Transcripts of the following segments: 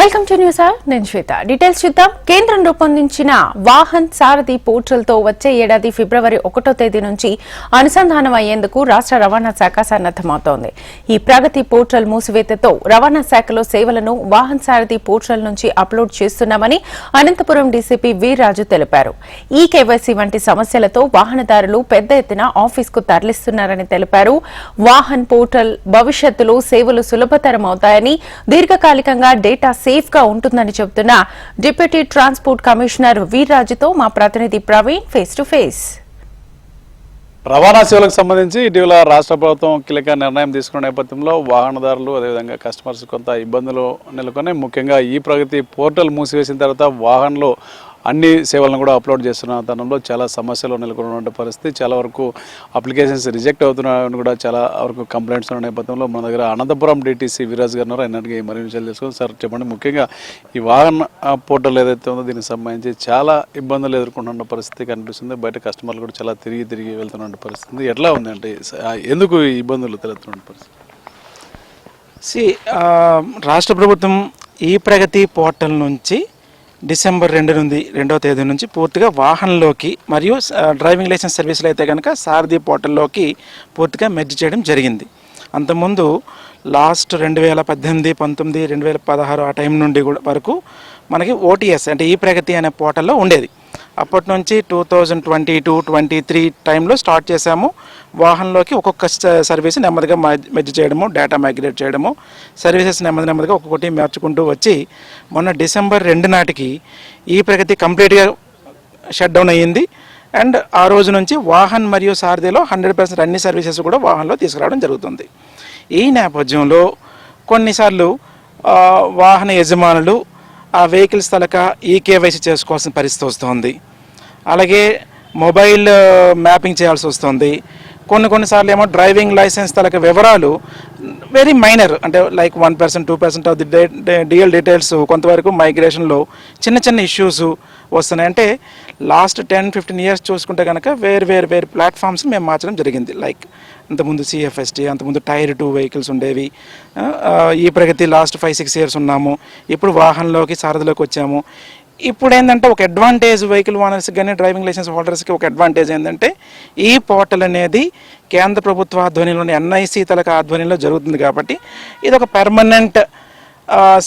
Welcome to news hour. నేను శ్వేత. Details చూద్దాం. కేంద్రం రూపొందించిన వాహన్ సారథి పోర్టల్తో వచ్చే ఏడాది ఫిబ్రవరి 1వ తేదీ నుంచి అనుసంధానం అయ్యేందుకు రాష్ట్ర రవాణా శాఖ సన్నద్దమవుతోంది. ఈ ప్రగతి పోర్టల్ మూసివేతతో రవాణా శాఖలో సేవలను వాహన్ సారథి పోర్టల్ నుంచి అప్లోడ్ చేస్తున్నామని అనంతపురం డీసీపీ వీర్రాజు తెలిపారు. ఈ కేవైసీ వంటి సమస్యలతో వాహనదారులు పెద్ద ఎత్తున ఆఫీస్కు తరలిస్తున్నారని తెలిపారు. వాహన్ పోర్టల్ భవిష్యత్తులో సేవలు సులభతరమవుతాయని, దీర్ఘకాలికంగా డేటా సేఫ్ గా ఉంటుందని చెబుతున్న డిప్యూటీ ట్రాన్స్పోర్ట్ కమిషనర్ వీర్రాజుతో మా ప్రతినిధి ప్రవీణ్ ఫేస్ టు ఫేస్. రవాణా సేవలకు సంబంధించి ఇటీవల రాష్ట్ర ప్రభుత్వం కీలక నిర్ణయం తీసుకున్న నేపథ్యంలో వాహనదారులు అదేవిధంగా కస్టమర్స్ కొంత ఇబ్బందులు నెలకొన్నాయి. ముఖ్యంగా ఈ ప్రగతి పోర్టల్ మూసివేసిన తర్వాత వాహనంలో అన్ని సేవలను కూడా అప్లోడ్ చేస్తున్న తరుణంలో చాలా సమస్యలు నెలకొన్న పరిస్థితి, చాలా వరకు అప్లికేషన్స్ రిజెక్ట్ అవుతున్నాయని కూడా చాలా వరకు కంప్లైంట్స్ ఉన్న నేపథ్యంలో మన దగ్గర అనంతపురం డీటీసీ వీర్రాజ్ గారు ఉన్నారు. ఆయనకి మరిన్ని విషయాలు తెలుసుకుని సార్ చెప్పండి. ముఖ్యంగా ఈ వాహన పోర్టల్ ఏదైతే ఉందో దీనికి సంబంధించి చాలా ఇబ్బందులు ఎదుర్కొంటున్న పరిస్థితి కనిపిస్తుంది. బయట కస్టమర్లు కూడా చాలా తిరిగి వెళ్తున్న పరిస్థితి ఎట్లా ఉంది అంటే ఎందుకు ఈ ఇబ్బందులు తెలుస్తున్న పరిస్థితి? రాష్ట్ర ప్రభుత్వం ఈ ప్రగతి పోర్టల్ నుంచి డిసెంబర్ 2వ తేదీ నుంచి పూర్తిగా వాహనంలోకి మరియు డ్రైవింగ్ లైసెన్స్ సర్వీసులు అయితే కనుక సారథి పోర్టల్లోకి పూర్తిగా మెర్జ్ చేయడం జరిగింది. అంతకుముందు లాస్ట్ 2018, 19, 2016 ఆ టైం నుండి కూడా వరకు మనకి ఓటీఎస్ అంటే ఈ ప్రగతి అనే పోర్టల్లో ఉండేది. అప్పటి నుంచి 2022, 23 టైంలో స్టార్ట్ చేశాము. వాహనంలోకి ఒక్కొక్క సర్వీస్ నెమ్మదిగా మెర్జ్ చేయడము, డేటా మైగ్రేట్ చేయడము, సర్వీసెస్ నెమ్మదిగా ఒక్కొక్కటి మార్చుకుంటూ వచ్చి మొన్న డిసెంబర్ 2 నాటికి ఈ ప్రగతి కంప్లీట్గా షట్ డౌన్ అయ్యింది. అండ్ ఆ రోజు నుంచి వాహన్ మరియు సారథిలో 100% అన్ని సర్వీసెస్ కూడా వాహనంలో తీసుకురావడం జరుగుతుంది. ఈ నేపథ్యంలో కొన్నిసార్లు వాహన యజమానులు ఆ వెహికల్స్ తలక కేవైసీ చేసుకోవాల్సిన పరిస్థితి వస్తుంది. అలాగే మొబైల్ మ్యాపింగ్ చేయాల్సి వస్తుంది. కొన్నిసార్లు ఏమో డ్రైవింగ్ లైసెన్స్ తలక వివరాలు వెరీ మైనర్ అంటే like 1%, 2% of the DL details కొంతవరకు మైగ్రేషన్లో చిన్న ఇష్యూస్ వస్తున్నాయి. అంటే లాస్ట్ 10-15 ఇయర్స్ చూసుకుంటే కనుక వేరు ప్లాట్ఫామ్స్ మేము మార్చడం జరిగింది. లైక్ అంతకుముందు CFST, అంతకుముందు Tier 2 వెహికల్స్ ఉండేవి. ఈ ప్రగతి లాస్ట్ 5-6 ఇయర్స్ ఉన్నాము. ఇప్పుడు వాహనంలోకి సారథిలోకి వచ్చాము. ఇప్పుడు ఏంటంటే ఒక అడ్వాంటేజ్ వెహికల్ ఓనర్స్కి కానీ డ్రైవింగ్ లైసెన్స్ హోల్డర్స్కి ఒక అడ్వాంటేజ్ ఏంటంటే ఈ పోర్టల్ అనేది కేంద్ర ప్రభుత్వ ఆధ్వర్యంలోని NIC తలక ఆధ్వర్యంలో జరుగుతుంది కాబట్టి ఇది ఒక పర్మనెంట్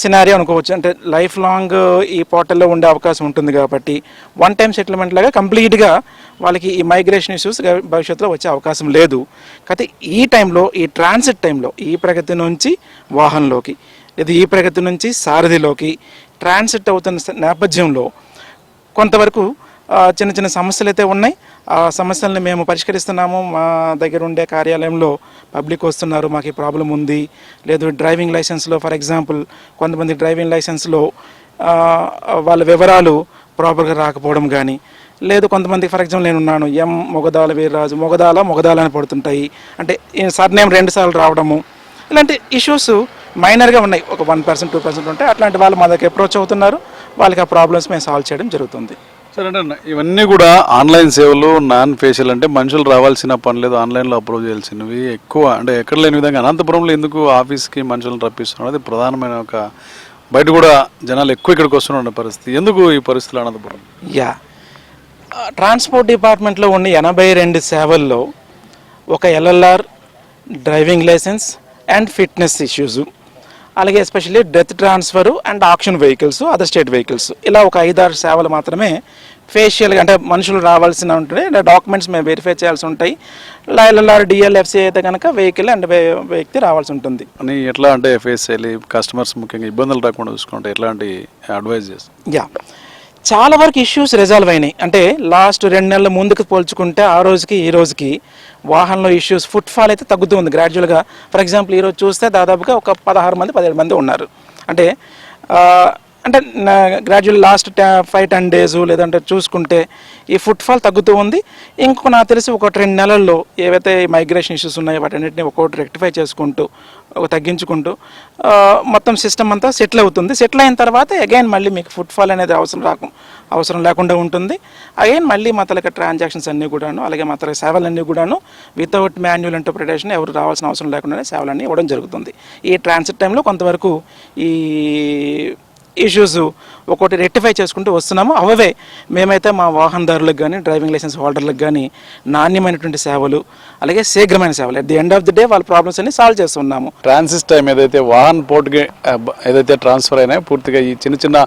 సినారియో అనుకోవచ్చు. అంటే లైఫ్ లాంగ్ ఈ పోర్టల్లో ఉండే అవకాశం ఉంటుంది కాబట్టి వన్ టైం సెటిల్మెంట్ లాగా కంప్లీట్గా వాళ్ళకి ఈ మైగ్రేషన్ ఇష్యూస్ భవిష్యత్తులో వచ్చే అవకాశం లేదు. కాబట్టి ఈ టైంలో ఈ ట్రాన్సిట్ టైంలో ఈ ప్రగతి నుంచి వాహనంలోకి లేదా ఈ ప్రగతి నుంచి సారథిలోకి ట్రాన్సిట్ అవుతున్న నేపథ్యంలో కొంతవరకు చిన్న సమస్యలు అయితే ఉన్నాయి. ఆ సమస్యలను మేము పరిష్కరిస్తున్నాము. మా దగ్గర ఉండే కార్యాలయంలో పబ్లిక్ వస్తున్నారు, మాకు ఈ ప్రాబ్లం ఉంది. లేదు డ్రైవింగ్ లైసెన్స్లో ఫర్ ఎగ్జాంపుల్ కొంతమంది డ్రైవింగ్ లైసెన్స్లో వాళ్ళ వివరాలు ప్రాపర్గా రాకపోవడం కానీ, లేదు కొంతమంది ఫర్ ఎగ్జాంపుల్ నేనున్నాను మొగదాల వీర్రాజు మొగదాల అని పడుతుంటాయి, అంటే సర్నేమ్ 2 సార్లు రావడము, ఇలాంటి ఇష్యూస్ మైనర్గా ఉన్నాయి. ఒక 1%, 2% ఉంటాయి. అట్లాంటి వాళ్ళు మా దగ్గర అప్రోచ్ అవుతున్నారు. వాళ్ళకి ఆ ప్రాబ్లమ్స్ మేము సాల్వ్ చేయడం జరుగుతుంది. సరే అంటే ఇవన్నీ కూడా ఆన్లైన్ సేవలు, నాన్ ఫేషియల్ అంటే మనుషులు రావాల్సిన పని లేదు, ఆన్లైన్లో అప్రోచ్ చేయాల్సినవి ఎక్కువ. అంటే ఎక్కడ లేని విధంగా అనంతపురంలో ఎందుకు ఆఫీస్కి మనుషులను రప్పిస్తున్నారు అది ప్రధానమైన ఒక బయట కూడా జనాలు ఎక్కువ ఇక్కడికి వస్తున్న పరిస్థితి. ఎందుకు ఈ పరిస్థితులు అనంతపురం? ట్రాన్స్పోర్ట్ డిపార్ట్మెంట్లో ఉన్న 82 సేవల్లో ఒక LLR, driving licence and fitness issues, అలాగే especially death transfer and auction vehicles, other state vehicles, ఇలా ఒక 5-6 సేవలు మాత్రమే ఫేషియల్గా అంటే మనుషులు రావాల్సిన ఉంటుంది. డాక్యుమెంట్స్ మేము వెరిఫై చేయాల్సి ఉంటాయి. LLR, DL, FC అయితే కనుక వెహికల్ అండ్ వ్యక్తి రావాల్సి ఉంటుంది. అని ఎట్లా అంటే ఫేస్ చేయాలి, కస్టమర్స్ ముఖ్యంగా ఇబ్బందులు రాకుండా చూసుకుంటే ఎట్లాంటి అడ్వైజ్ చేస్తాం? చాలా వరకు ఇష్యూస్ రిజాల్వ్ అయినాయి. అంటే లాస్ట్ 2 నెలల ముందుకు పోల్చుకుంటే ఆ రోజుకి ఈ రోజుకి వాహనంలో ఇష్యూస్ ఫుట్ఫాల్ అయితే తగ్గుతూ ఉంది గ్రాడ్యువల్గా. ఫర్ ఎగ్జాంపుల్ ఈరోజు చూస్తే దాదాపుగా ఒక 17 మంది ఉన్నారు. అంటే గ్రాడ్యువల్ లాస్ట్ 5-10 డేస్ లేదంటే చూసుకుంటే ఈ ఫుట్ఫాల్ తగ్గుతూ ఉంది. ఇంకొక నాకు తెలిసి ఒక 2 నెలల్లో ఏవైతే మైగ్రేషన్ ఇష్యూస్ ఉన్నాయో వాటన్నిటిని ఒక్కొక్కటి రెక్టిఫై చేసుకుంటూ తగ్గించుకుంటూ మొత్తం సిస్టమ్ అంతా సెటిల్ అవుతుంది. సెటిల్ అయిన తర్వాత అగైన్ మళ్ళీ మీకు ఫుట్ఫాల్ అనేది అవసరం లేకుండా ఉంటుంది. అగైన్ మళ్ళీ మా తలక ట్రాన్సాక్షన్స్ అన్నీ కూడాను, అలాగే మా తలక సేవలన్నీ కూడాను వితౌట్ మాన్యువల్ ఇంటర్ప్రిటేషన్ ఎవరు రావాల్సిన అవసరం లేకుండానే సేవలన్నీ ఇవ్వడం జరుగుతుంది. ఈ ట్రాన్సిట్ టైంలో కొంతవరకు ఈ ఇష్యూస్ ఒకటి రెక్టిఫై చేసుకుంటూ వస్తున్నాము. అవే మేమైతే మా వాహనదారులకు కానీ డ్రైవింగ్ లైసెన్స్ హోల్డర్లకు కానీ నాణ్యమైనటువంటి సేవలు, అలాగే శీఘ్రమైన సేవలు at the end of the day వాళ్ళ ప్రాబ్లమ్స్ అన్ని సాల్వ్ చేస్తున్నాము. ట్రాన్సిట్ టైం ఏదైతే వాహన్ పోర్టుకి ఏదైతే ట్రాన్స్ఫర్ అయినాయో పూర్తిగా ఈ చిన్న చిన్న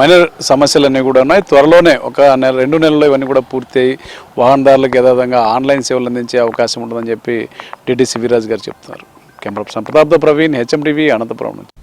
మైనర్ సమస్యలన్నీ కూడా ఉన్నాయి. త్వరలోనే ఒక నెల 2 నెలల్లో ఇవన్నీ కూడా పూర్తి అయ్యి వాహనదారులకు యథావిధంగా ఆన్లైన్ సేవలు అందించే అవకాశం ఉంటుందని చెప్పి టీటీసీ వీరాజ్ గారు చెప్తున్నారు. కెమెరా పర్సన్ ప్రతాప్తో ప్రవీణ్, హెచ్ఎం టీవీ, అనంతపురం నుంచి.